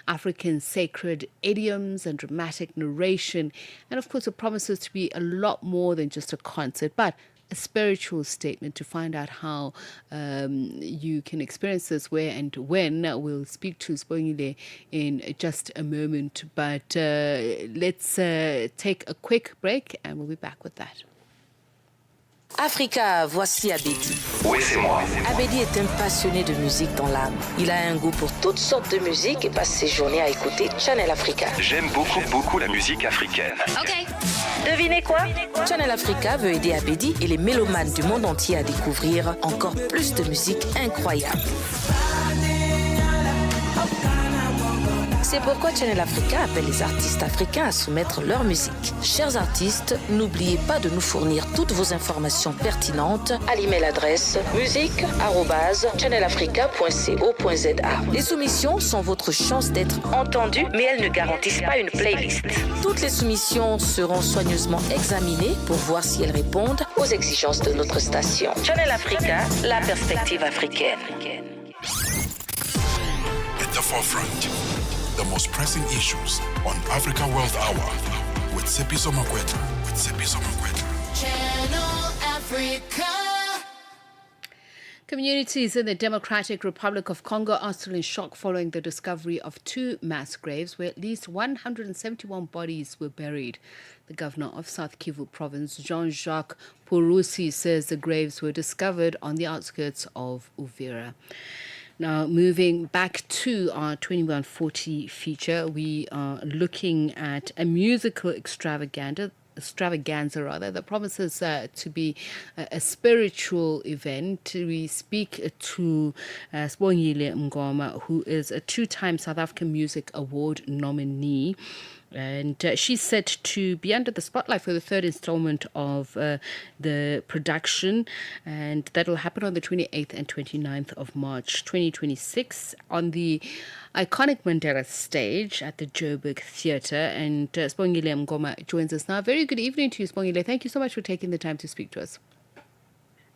African sacred idioms and dramatic narration, and of course it promises to be a lot more than just a concert, but a spiritual statement. To find out how you can experience this, where and when, we'll speak to Sibongile in just a moment. But let's take a quick break and we'll be back with that. Africa, voici Abedi. Oui, c'est moi. Abedi est un passionné de musique dans l'âme. Il a un goût pour toutes sortes de musique et passe ses journées à écouter Channel Africa. J'aime beaucoup la musique africaine. Ok. Devinez quoi? Channel Africa veut aider Abedi et les mélomanes du monde entier à découvrir encore plus de musique incroyable. C'est pourquoi Channel Africa appelle les artistes africains à soumettre leur musique. Chers artistes, n'oubliez pas de nous fournir toutes vos informations pertinentes à l'email adresse musique@channelafrica.co.za. Les soumissions sont votre chance d'être entendues, mais elles ne garantissent pas une playlist. Toutes les soumissions seront soigneusement examinées pour voir si elles répondent aux exigences de notre station. Channel Africa, la perspective africaine. At the forefront, the most pressing issues on Africa World Hour with Tsepiso Makwetla. Channel Africa. Communities in the Democratic Republic of Congo are still in shock following the discovery of 2 mass graves where at least 171 bodies were buried. The governor of South Kivu province, Jean-Jacques Purusi, says the graves were discovered on the outskirts of Uvira. Now, moving back to our 2140 feature, we are looking at a musical extravaganza that promises to be a spiritual event. We speak to Sibongile Ngoma, who is a 2-time South African Music Award nominee. And she's set to be under the spotlight for the 3rd installment of the production, and that will happen on the 28th and 29th of March 2026 on the iconic Mandela stage at the Joburg Theatre. And Sibongile Ngoma joins us now. Very good evening to you, Sibongile. Thank you so much for taking the time to speak to us.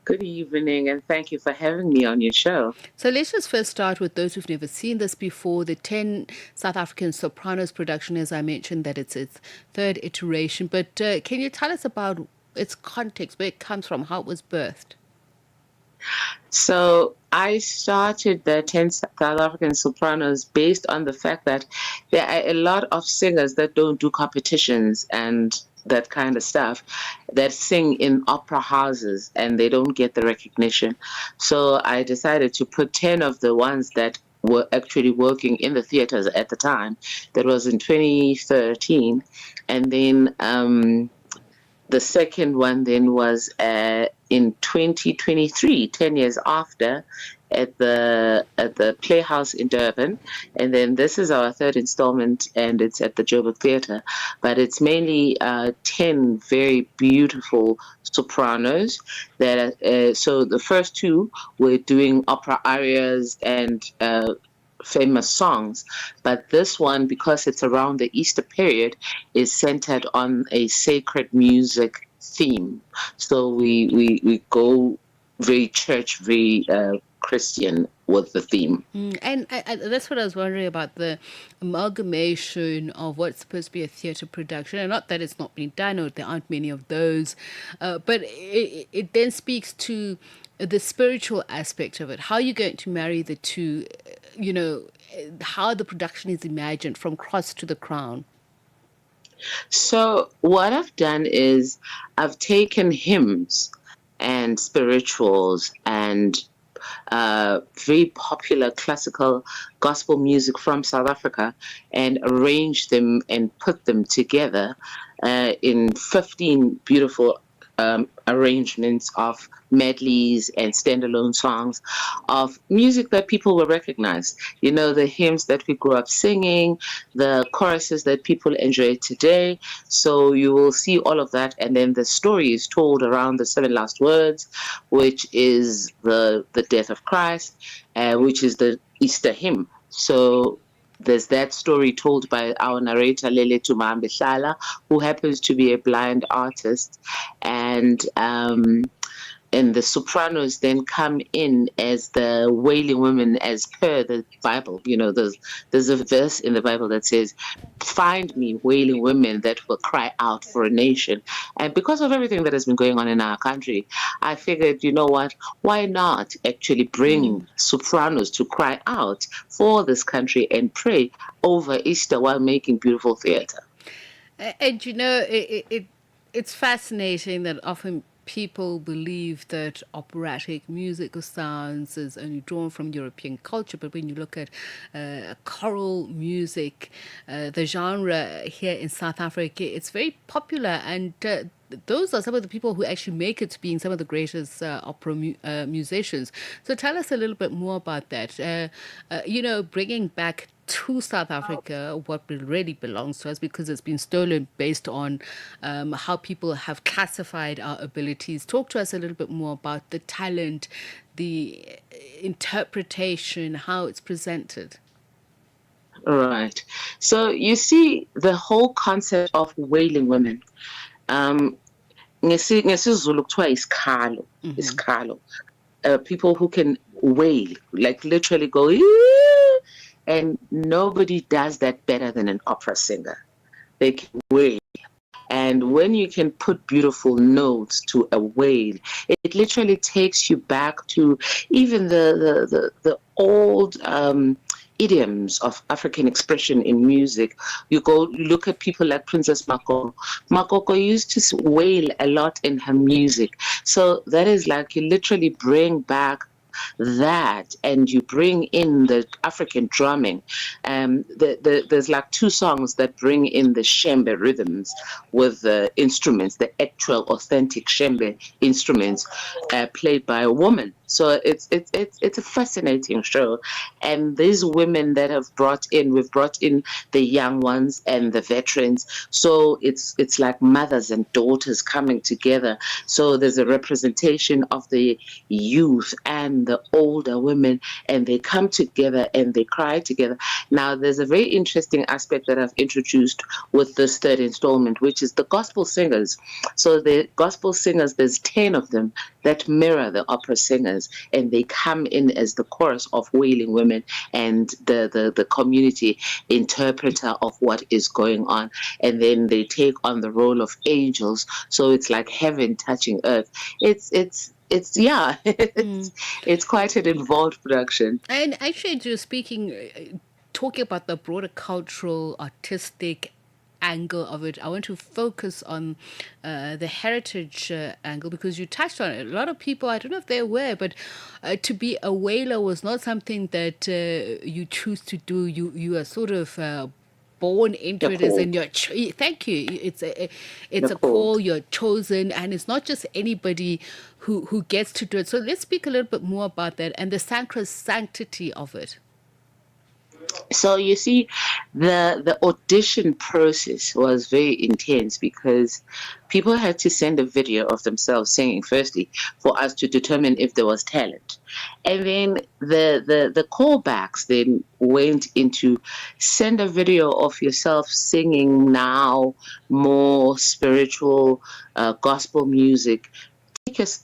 Good evening, and thank you for having me on your show. So let's just first start with those who've never seen this before. The 10 South African Sopranos production, as I mentioned, that it's its 3rd iteration. But can you tell us about its context, where it comes from, how it was birthed? So I started the 10 South African Sopranos based on the fact that there are a lot of singers that don't do competitions and that kind of stuff, that sing in opera houses and they don't get the recognition. So I decided to put 10 of the ones that were actually working in the theaters at the time. That was in 2013. And then the second one then was in 2023, 10 years after, at the Playhouse in Durban. And then this is our 3rd installment, and it's at the Joburg Theatre. But it's mainly 10 very beautiful sopranos that so the first 2 were doing opera arias and famous songs, but this one, because it's around the Easter period, is centered on a sacred music theme. So we go very church, very Christian with the theme. And that's what I was wondering about, the amalgamation of what's supposed to be a theatre production. And not that it's not being done, or there aren't many of those, but it then speaks to the spiritual aspect of it. How are you going to marry the two? You know, how the production is imagined from cross to the crown. So what I've done is I've taken hymns and spirituals and very popular classical gospel music from South Africa and arranged them and put them together in 15 beautiful arrangements of medleys and standalone songs of music that people will recognize. You know, the hymns that we grew up singing, the choruses that people enjoy today. So you will see all of that. And then the story is told around the 7 last words, which is the death of Christ, which is the Easter hymn. So there's that story told by our narrator, Lele Tumambishala, who happens to be a blind artist. And the sopranos then come in as the wailing women, as per the Bible. You know, there's a verse in the Bible that says, "Find me wailing women that will cry out for a nation." And because of everything that has been going on in our country, I figured, you know what, why not actually bring sopranos to cry out for this country and pray over Easter while making beautiful theater. And you know, it's fascinating that often people believe that operatic musical sounds is only drawn from European culture, but when you look at choral music, the genre here in South Africa, it's very popular, and those are some of the people who actually make it to being some of the greatest opera musicians. So tell us a little bit more about that. You know, bringing back to South Africa what really belongs to us, because it's been stolen based on how people have classified our abilities. Talk to us a little bit more about the talent, the interpretation, how it's presented. Right. So you see the whole concept of wailing women. NgesiZulu kuthiwa isikhalo, isikhalo. People who can wail, like literally go, and nobody does that better than an opera singer. They can wail. And when you can put beautiful notes to a wail, it literally takes you back to even the old idioms of African expression in music. You look at people like Princess Makoko. Makoko used to wail a lot in her music. So that is like you literally bring back that, and you bring in the African drumming. There's like two songs that bring in the shembe rhythms with the instruments, the actual authentic shembe instruments played by a woman. So it's a fascinating show, and these women that we've brought in the young ones and the veterans. So it's like mothers and daughters coming together. So there's a representation of the youth and the older women, and they come together and they cry together. Now there's a very interesting aspect that I've introduced with this third installment, which is the gospel singers. So the gospel singers, there's 10 of them that mirror the opera singers, and they come in as the chorus of wailing women and the community interpreter of what is going on. And then they take on the role of angels. So it's like heaven touching earth. It's quite an involved production. And actually, just talking about the broader cultural, artistic angle of it, I want to focus on the heritage angle, because you touched on it. A lot of people, I don't know if they're aware, but to be a whaler was not something that you choose to do. You are sort of born into it, as in your thank you. It's a call, you're chosen, and it's not just anybody who gets to do it. So let's speak a little bit more about that and the sanctity of it. So you see, the audition process was very intense because people had to send a video of themselves singing firstly for us to determine if there was talent. And then the callbacks then went into send a video of yourself singing now more spiritual gospel music.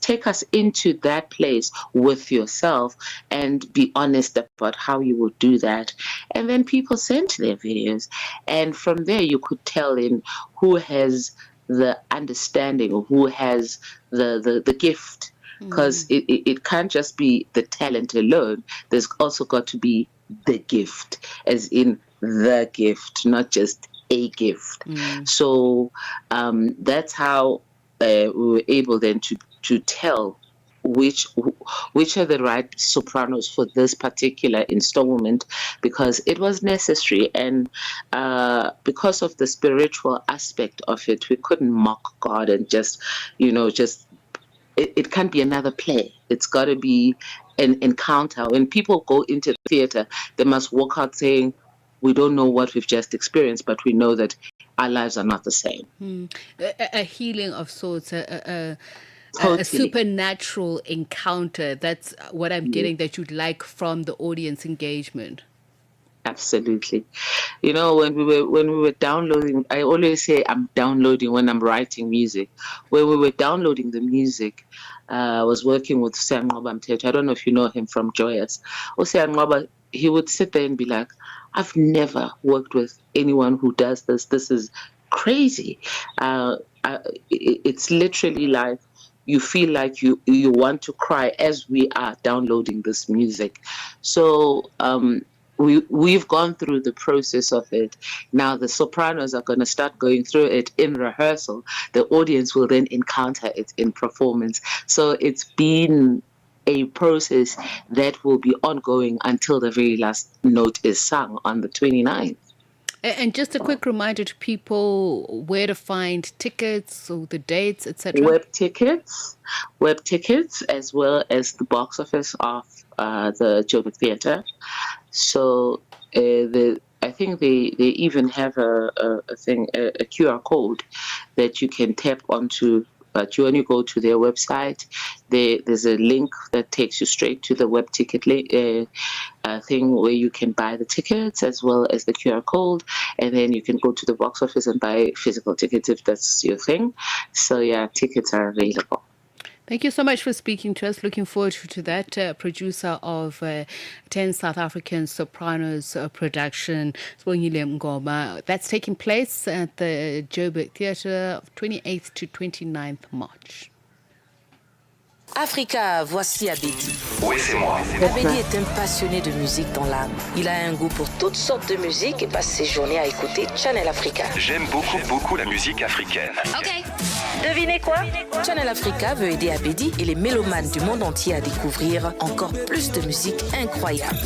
Take us into that place with yourself and be honest about how you will do that. And then people sent their videos, and from there you could tell in who has the understanding or who has the gift, because it can't just be the talent alone. There's also got to be the gift, as in the gift, not just a gift. So that's how we were able then to tell which are the right sopranos for this particular installment, because it was necessary, and because of the spiritual aspect of it, we couldn't mock God and just it can't be another play. It's got to be an encounter. When people go into the theater, they must walk out saying, we don't know what we've just experienced, but we know that our lives are not the same. A healing of sorts, Totally. A supernatural encounter. That's what I'm getting, that you'd like from the audience engagement. Absolutely. When we were downloading, I always say I'm downloading when I'm writing music. When we were downloading the music, I was working with Sam Ngoba. I don't know if you know him from Joyous. Sam Ngoba, he would sit there and be like, I've never worked with anyone who does this. This is crazy. It's literally like, you feel like you want to cry as we are downloading this music. So we've gone through the process of it. Now the sopranos are going to start going through it in rehearsal. The audience will then encounter it in performance. So it's been a process that will be ongoing until the very last note is sung on the 29th. And just a quick reminder to people where to find tickets or the dates, etc. Web tickets, as well as the box office of the Joburg Theatre. So I think they even have a QR code that you can tap onto. But when you go to their website, there's a link that takes you straight to the web ticket thing where you can buy the tickets as well as the QR code, and then you can go to the box office and buy physical tickets if that's your thing. So yeah, tickets are available. Thank you so much for speaking to us. Looking forward to that. Producer of 10 South African Sopranos production, Sibongile Ngoma. That's taking place at the Joburg Theatre, 28th to 29th March. Africa, voici Abedi. Oui, c'est moi. Abedi est un passionné de musique dans l'âme. Il a un goût pour toutes sortes de musique et passe ses journées à écouter Channel Africa. J'aime beaucoup la musique africaine. Ok. Devinez quoi? Channel Africa veut aider Abedi et les mélomanes du monde entier à découvrir encore plus de musique incroyable.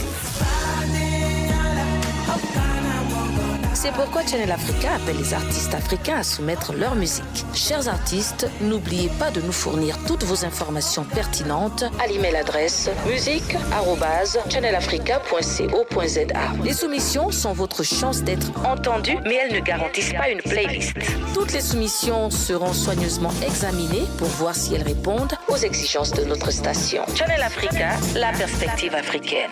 C'est pourquoi Channel Africa appelle les artistes africains à soumettre leur musique. Chers artistes, n'oubliez pas de nous fournir toutes vos informations pertinentes à l'email adresse musique@channelafrica.co.za. Les soumissions sont votre chance d'être entendues, mais elles ne garantissent pas une playlist. Toutes les soumissions seront soigneusement examinées pour voir si elles répondent aux exigences de notre station. Channel Africa, la perspective africaine.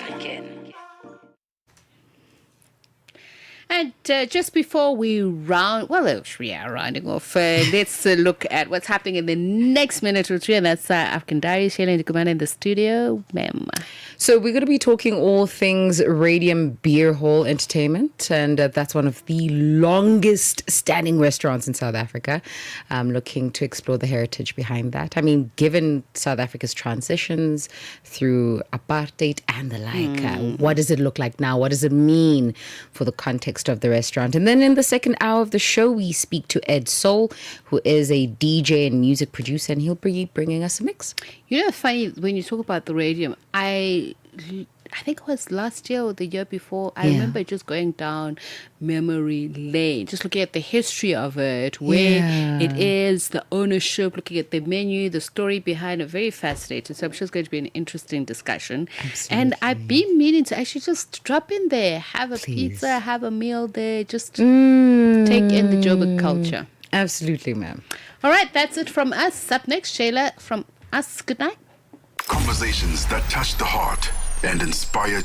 And just before we rounding off, let's look at what's happening in the next minute or two, and that's African Diaries. Shailen Dukumana in the studio. Ma'am. So we're going to be talking all things Radium Beer Hall Entertainment, and that's one of the longest standing restaurants in South Africa. Looking to explore the heritage behind that. I mean, given South Africa's transitions through apartheid and the like, what does it look like now? What does it mean for the context of the restaurant? And then in the second hour of the show, we speak to Ed Soul, who is a DJ and music producer, and he'll be bringing us a mix. You know, funny, when you talk about the Radium, I think it was last year or the year before, I remember just going down memory lane, just looking at the history of it, where it is, the ownership, looking at the menu, the story behind it. Very fascinating. So I'm sure it's going to be an interesting discussion. Absolutely. And I've been meaning to actually just drop in there, have a pizza, have a meal there, just take in the Joburg culture. Absolutely, ma'am. All right, that's it from us. Up next, Shayla, from us. Good night. Conversations that touch the heart and inspire